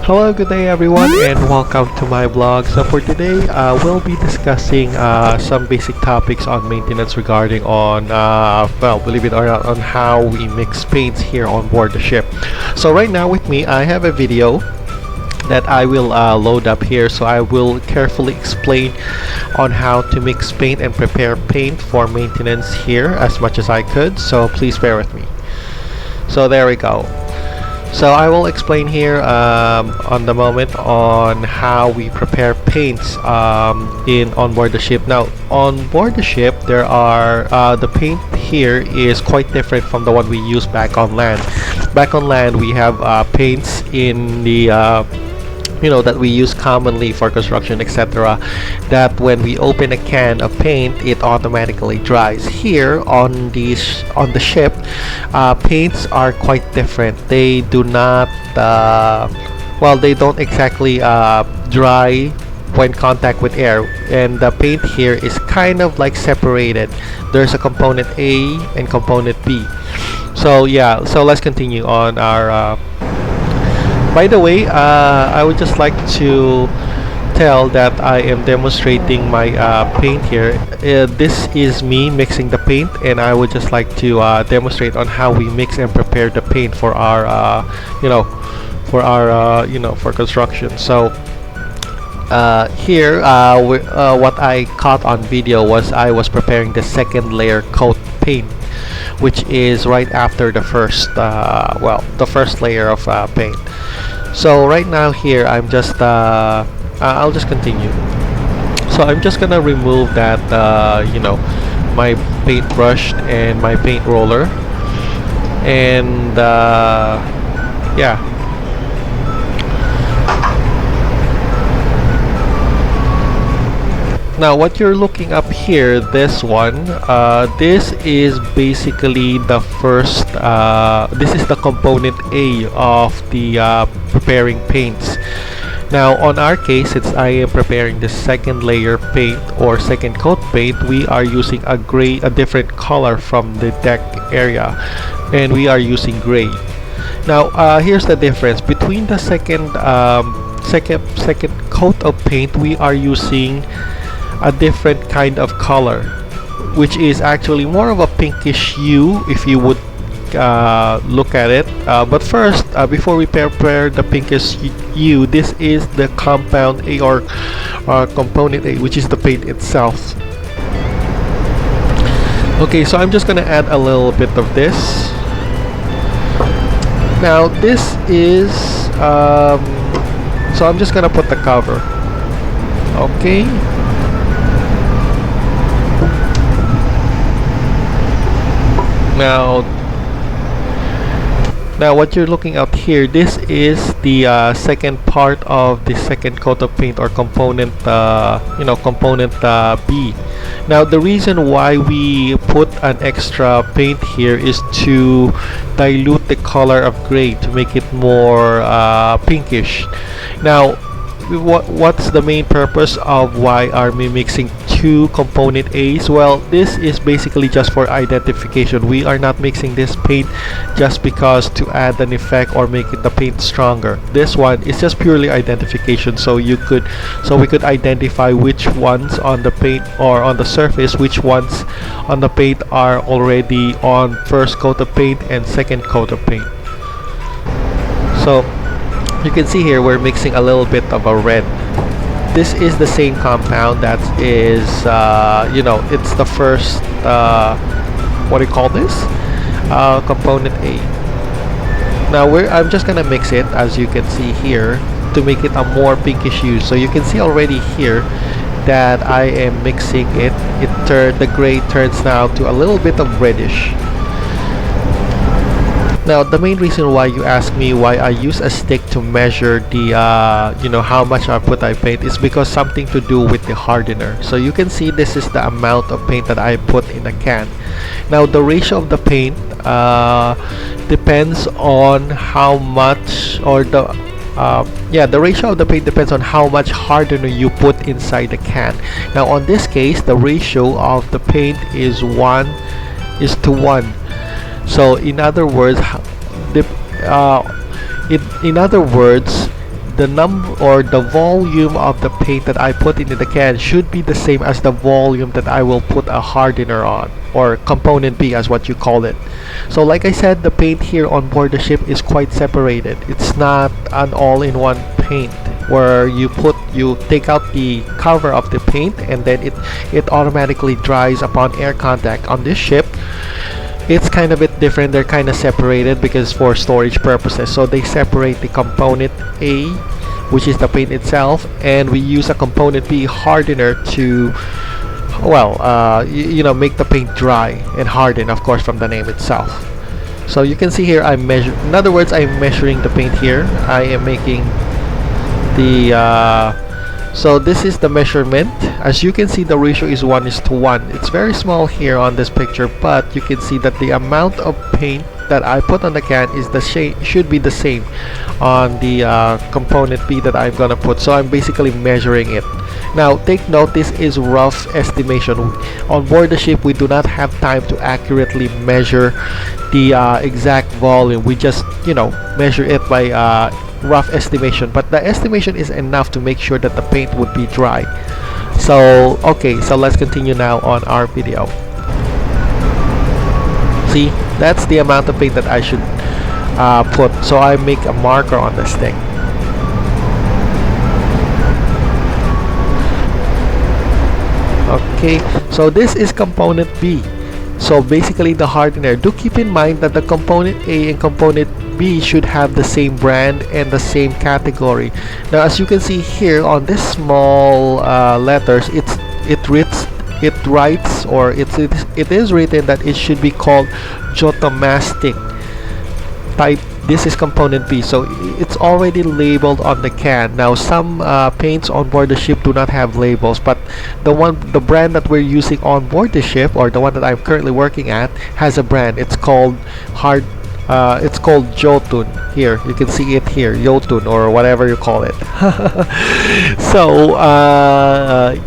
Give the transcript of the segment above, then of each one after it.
Hello, good day everyone, and welcome to my vlog. So for today, we'll be discussing some basic topics on maintenance regarding on, well, believe it or not, on how we mix paints here on board the ship. So right now with me, I have a video that I will load up here, so I will carefully explain on how to mix paint and prepare paint for maintenance here as much as I could, so please bear with me. So there we go. So I will explain here on the moment on how we prepare paints on board the ship. Now on board the ship there are the paint here is quite different from the one we use back on land. Back on land we have paints in the that we use commonly for construction, etc., that when we open a can of paint it automatically dries. Here on the ship, paints are quite different. They do not they don't exactly dry when contact with air, and the paint here is kind of like separated. There's a component A and component B. So yeah, so let's continue on our by the way, I would just like to tell that I am demonstrating my paint here. This is me mixing the paint, and I would just like to demonstrate on how we mix and prepare the paint for our for construction. So here what I caught on video was I was preparing the second layer coat paint, which is right after the first the first layer of paint. So right now here I'm just I'll just continue. So I'm just gonna remove that my paint brush and my paint roller, and yeah. Now what you're looking up here, this one, this is basically the first, this is the component A of the preparing paints. Now on our case, since I am preparing the second layer paint or second coat paint, we are using a different color from the deck area, and we are using gray. Now here's the difference between the second coat of paint. We are using a different kind of color, which is actually more of a pinkish hue if you would look at it. But first, before we prepare the pinkish hue, this is the compound A or component A, which is the paint itself. Okay, so I'm just gonna add a little bit of this. Now this is so I'm just gonna put the cover. Okay. Now what you're looking at here, this is the second part of the second coat of paint or component component B. Now the reason why we put an extra paint here is to dilute the color of gray to make it more pinkish. Now what's the main purpose of why are we mixing two component A's? Well, this is basically just for identification. We are not mixing this paint just because to add an effect or make the paint stronger. This one is just purely identification, so we could identify which ones on the paint or on the surface, which ones on the paint are already on first coat of paint and second coat of paint. So you can see here we're mixing a little bit of a red. This is the same compound that is it's the first what do you call this, component A. Now I'm just gonna mix it, as you can see here, to make it a more pinkish hue. So you can see already here that I am mixing it. The gray turns now to a little bit of reddish. Now the main reason why you ask me why I use a stick to measure the how much output I paint is because something to do with the hardener. So you can see this is the amount of paint that I put in a can. Now the ratio of the paint depends on how much, or the ratio of the paint depends on how much hardener you put inside the can. Now on this case, the ratio of the paint is 1:1. So in other words, the number or the volume of the paint that I put into the can should be the same as the volume that I will put a hardener on, or component B as what you call it. So like I said, the paint here on board the ship is quite separated. It's not an all-in-one paint where you take out the cover of the paint and then it automatically dries upon air contact. On this ship, it's kind of a bit different. They're kind of separated because for storage purposes. So they separate the component A, which is the paint itself, and we use a component B hardener to, well, you know, make the paint dry and harden, of course, from the name itself. So you can see here in other words, I'm measuring the paint here. I am making the so this is the measurement. As you can see, the ratio is 1:1. It's very small here on this picture, but you can see that the amount of paint that I put on the can is should be the same on the component B that I'm gonna put. So I'm basically measuring it. Now take note, this is rough estimation. On board the ship, we do not have time to accurately measure the exact volume. We just, you know, measure it by rough estimation, but the estimation is enough to make sure that the paint would be dry. So okay, so let's continue now on our video. See, that's the amount of paint that I should put. So I make a marker on this thing. Okay, so this is component B. So basically the hardener. Do keep in mind that the component A and component B should have the same brand and the same category. Now as you can see here on this small letters, it is written that it should be called Jotomastic type. This is component B, so it's already labeled on the can. Now some paints on board the ship do not have labels, but the brand that we're using on board the ship, or the one that I'm currently working at, has a brand. It's called Jotun. Here you can see it here, Jotun, or whatever you call it. So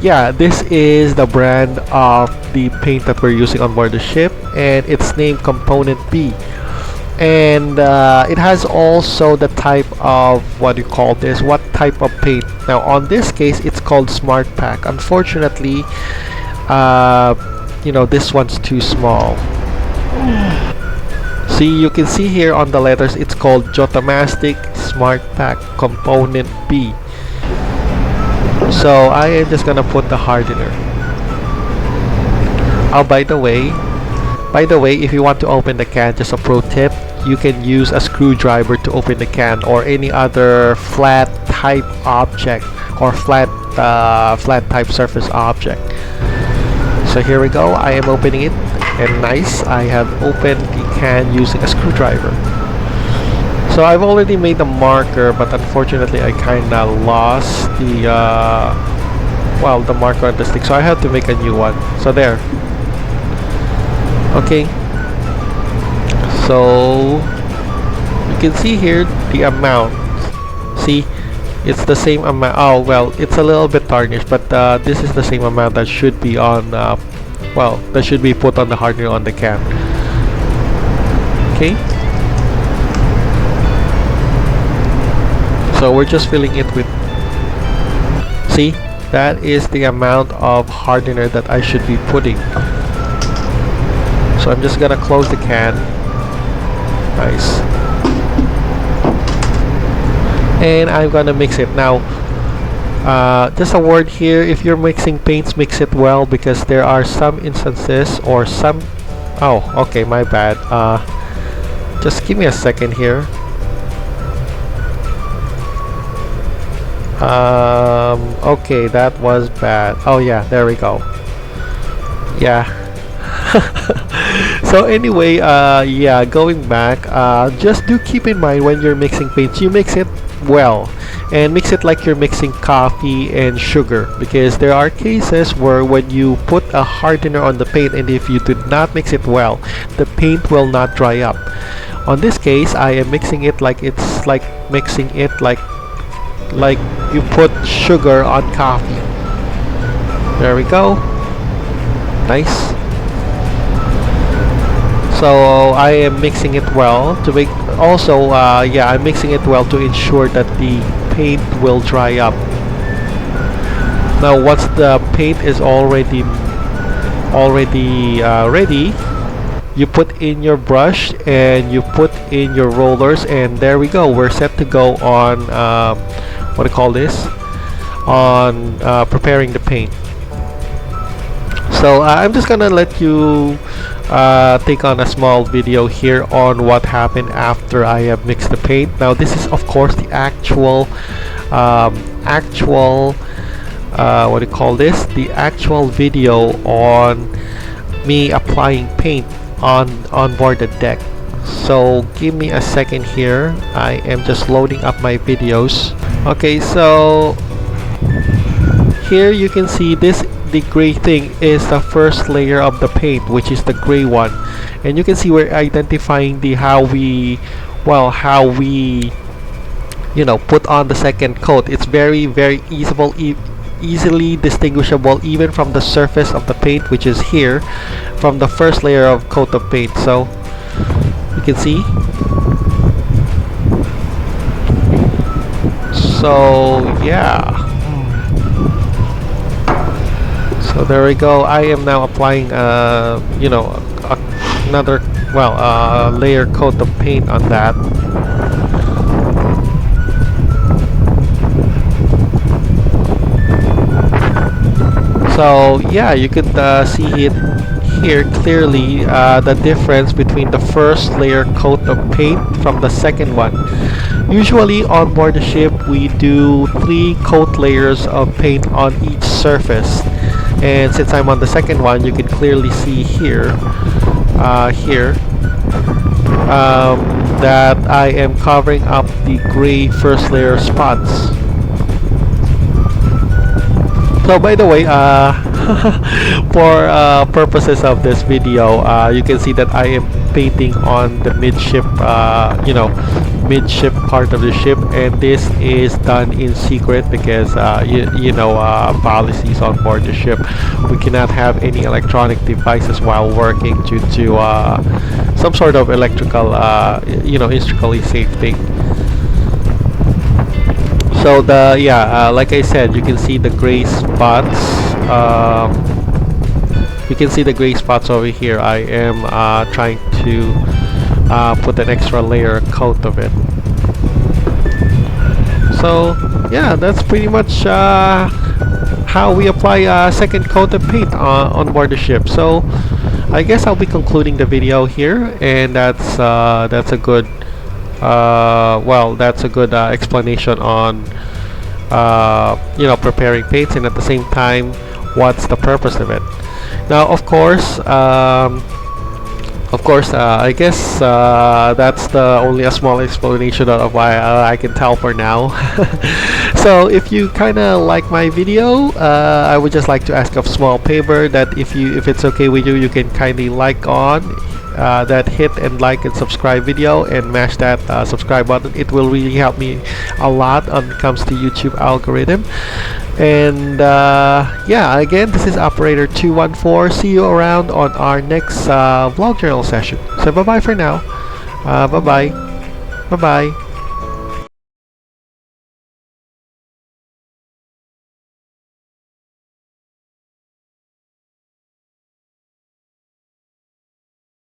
yeah, this is the brand of the paint that we're using on board the ship, and it's named component B. And it has also the type of, what do you call this, what type of paint. Now on this case, it's called Smart Pack. Unfortunately, you know, this one's too small. See, you can see here on the letters, it's called Jotomastic Smart Pack Component B. So I am just gonna put the hardener. Oh, by the way, if you want to open the can, just a pro tip, you can use a screwdriver to open the can, or any other flat type object, or flat type surface object. So here we go, I am opening it, and nice, I have opened the can using a screwdriver. So I've already made a marker, but unfortunately I kinda lost the well, the marker on the stick, so I have to make a new one. So there. Okay, so you can see here the amount. See, it's the same amount. Oh well, it's a little bit tarnished, but this is the same amount that should be on well, that should be put on the hardener on the can. Okay, so we're just filling it with, see, that is the amount of hardener that I should be putting. So I'm just gonna close the can. Nice. And I'm gonna mix it now. Just a word here, if you're mixing paints, mix it well, because there are some instances or some, oh okay, my bad, just give me a second here. Okay, that was bad. Oh yeah, there we go. Yeah. So anyway, yeah, going back, just do keep in mind when you're mixing paints, you mix it well, and mix it like you're mixing coffee and sugar, because there are cases where when you put a hardener on the paint, and if you do not mix it well, the paint will not dry up. On this case, I am mixing it like it's like mixing it like you put sugar on coffee. There we go. Nice. So I am mixing it well to make, also yeah, I'm mixing it well to ensure that the paint will dry up. Now once the paint is already ready, you put in your brush and you put in your rollers, and there we go, we're set to go on what do you call this, on preparing the paint. So I'm just gonna let you take on a small video here on what happened after I have mixed the paint. Now this is of course the actual what do you call this, the actual video on me applying paint on board the deck. So give me a second here, I am just loading up my videos. Okay, so here you can see this, the gray thing is the first layer of the paint, which is the gray one, and you can see we're identifying the how we you know put on the second coat. It's very easily distinguishable even from the surface of the paint, which is here, from the first layer of coat of paint. So you can see, so yeah, so there we go. I am now applying you know another layer coat of paint on that. So yeah, you could see it here clearly, the difference between the first layer coat of paint from the second one. Usually on board the ship we do 3 coat layers of paint on each surface, and since I'm on the second one, you can clearly see here that I am covering up the gray first layer spots. So by the way, for purposes of this video, you can see that I am painting on the midship, you know, midship part of the ship, and this is done in secret because you know, policies on board the ship. We cannot have any electronic devices while working due to some sort of electrical, you know, instrumentally safe thing. So the like I said, you can see the gray spots. You can see the gray spots over here. I am trying to put an extra layer coat of it. So yeah, that's pretty much how we apply a second coat of paint on board the ship. So I guess I'll be concluding the video here, and that's a good that's a good explanation on you know, preparing paints, and at the same time what's the purpose of it. Now of course I guess that's the only a small explanation of why I can tell for now. So if you kinda like my video, I would just like to ask a small favor, that if it's okay with you, you can kindly like on that hit and like and subscribe video, and mash that subscribe button. It will really help me a lot when it comes to YouTube algorithm. And yeah, again, this is Operator 214. See you around on our next vlog journal session. So bye bye for now. Bye bye.